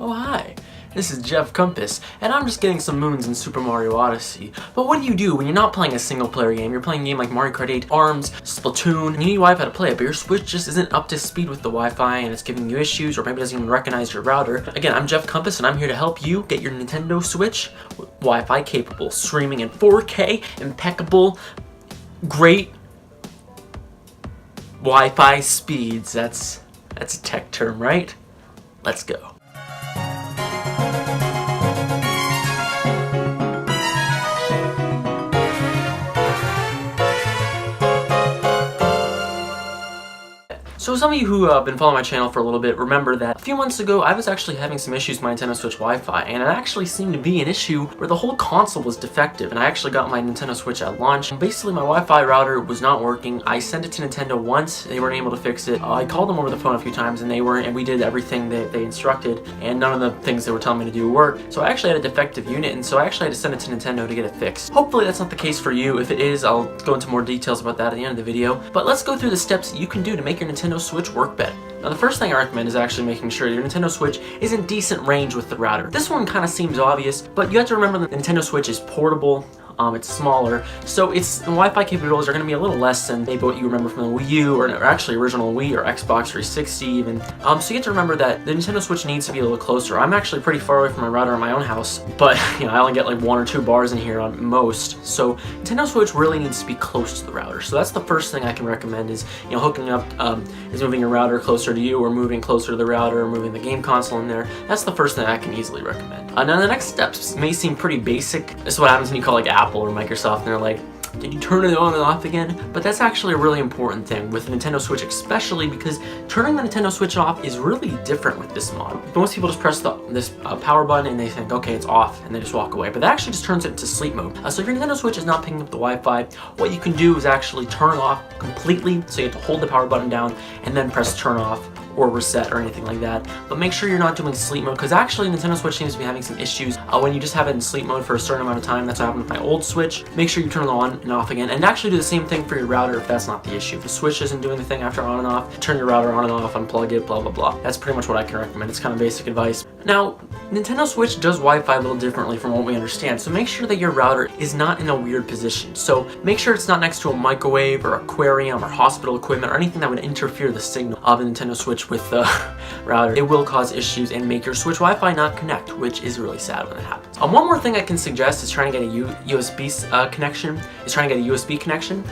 Oh hi, this is Jeff Compass, and I'm just getting some moons in Super Mario Odyssey. But what do you do when you're not playing a single player game? You're playing a game like Mario Kart 8, ARMS, Splatoon, and you need Wi-Fi to play it, but your Switch just isn't up to speed with the Wi-Fi and it's giving you issues, or maybe it doesn't even recognize your router. Again, I'm Jeff Compass and I'm here to help you get your Nintendo Switch Wi-Fi capable, streaming in 4K, impeccable, great Wi-Fi speeds. That's a tech term, right? Let's go. So some of you who have been following my channel for a little bit remember that a few months ago I was actually having some issues with my Nintendo Switch Wi-Fi, and it actually seemed to be an issue where the whole console was defective, and I actually got my Nintendo Switch at launch. And basically my Wi-Fi router was not working. I sent it to Nintendo once, they weren't able to fix it. I called them over the phone a few times and they weren't, and we did everything that they instructed, and none of the things they were telling me to do worked. So I actually had a defective unit, and so I actually had to send it to Nintendo to get it fixed. Hopefully that's not the case for you. If it is, I'll go into more details about that at the end of the video. But let's go through the steps that you can do to make your Nintendo Switch work better. Now the first thing I recommend is actually making sure your Nintendo Switch is in decent range with the router. This one kind of seems obvious, but you have to remember that the Nintendo Switch is portable. It's smaller, so the Wi-Fi capabilities are going to be a little less than maybe what you remember from the Wii U, or actually original Wii or Xbox 360 even. So you have to remember that the Nintendo Switch needs to be a little closer. I'm actually pretty far away from my router in my own house, but I only get like 1 or 2 bars in here on most. So Nintendo Switch really needs to be close to the router. So that's the first thing I can recommend is hooking up, is moving your router closer to you, or moving closer to the router, or moving the game console in there. That's the first thing I can easily recommend. Now the next steps may seem pretty basic. This is what happens when you call like Apple or Microsoft and they're like, did you turn it on and off again? But that's actually a really important thing with the Nintendo Switch, especially because turning the Nintendo Switch off is really different with this model. Most people just press this power button and they think, okay, it's off, and they just walk away. But that actually just turns it into sleep mode. So if your Nintendo Switch is not picking up the Wi-Fi, what you can do is actually turn it off completely. So you have to hold the power button down and then press turn off or reset or anything like that. But make sure you're not doing sleep mode, because actually Nintendo Switch seems to be having some issues when you just have it in sleep mode for a certain amount of time. That's what happened with my old Switch. Make sure you turn it on and off again, and actually do the same thing for your router if that's not the issue. If the Switch isn't doing the thing after on and off, turn your router on and off, unplug it, blah blah blah. That's pretty much what I can recommend. It's kind of basic advice. Now, Nintendo Switch does Wi-Fi a little differently from what we understand, so make sure that your router is not in a weird position. So make sure it's not next to a microwave or aquarium or hospital equipment or anything that would interfere the signal of the Nintendo Switch with the router. It will cause issues and make your Switch Wi-Fi not connect, which is really sad when it happens. One more thing I can suggest is trying to get a USB connection.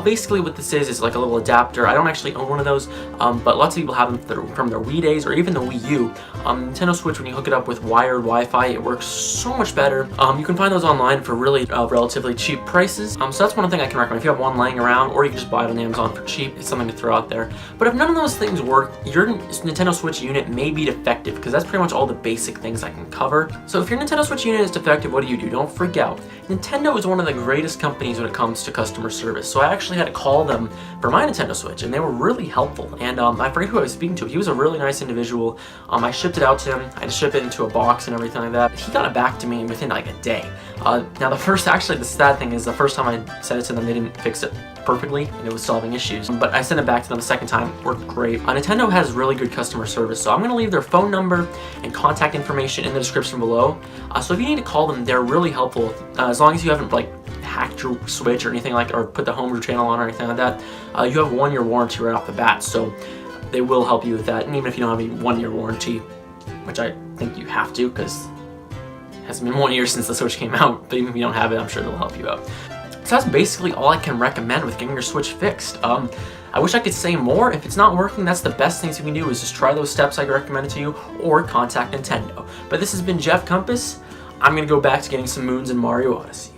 Basically what this is like a little adapter. I don't actually own one of those, but lots of people have them from their Wii days or even the Wii U. Nintendo Switch, when you hook it up with wired Wi-Fi, it works so much better. You can find those online for really relatively cheap prices. So that's one thing I can recommend. If you have one laying around, or you can just buy it on Amazon for cheap, it's something to throw out there. But if none of those things work, your Nintendo Switch unit may be defective, because that's pretty much all the basic things I can cover. So if your Nintendo Switch unit is defective, what do? Don't freak out. Nintendo is one of the greatest companies when it comes to customer service. So I actually had to call them for my Nintendo Switch, and they were really helpful. And I forget who I was speaking to. He was a really nice individual. I shipped it out to him. I had to ship it into a box and everything like that. He got it back to me within like a day. Now the sad thing is the first time I sent it to them, they didn't fix it perfectly and it was still having issues. But I sent it back to them the second time. It worked great. Nintendo has really good customer service, so I'm going to leave their phone number and contact information in the description below. So if you need to call them, they're really helpful. As long as you haven't like hacked your Switch or anything like, or put the homebrew channel on or anything like that, you have a 1-year warranty right off the bat, so they will help you with that. And even if you don't have a 1-year warranty, which I think you have to, because it hasn't been 1 year since the Switch came out, but even if you don't have it, I'm sure they'll help you out. So that's basically all I can recommend with getting your Switch fixed. I wish I could say more. If it's not working, that's the best things you can do, is just try those steps I recommended to you, or contact Nintendo. But this has been Jeff Compass. I'm going to go back to getting some moons in Mario Odyssey.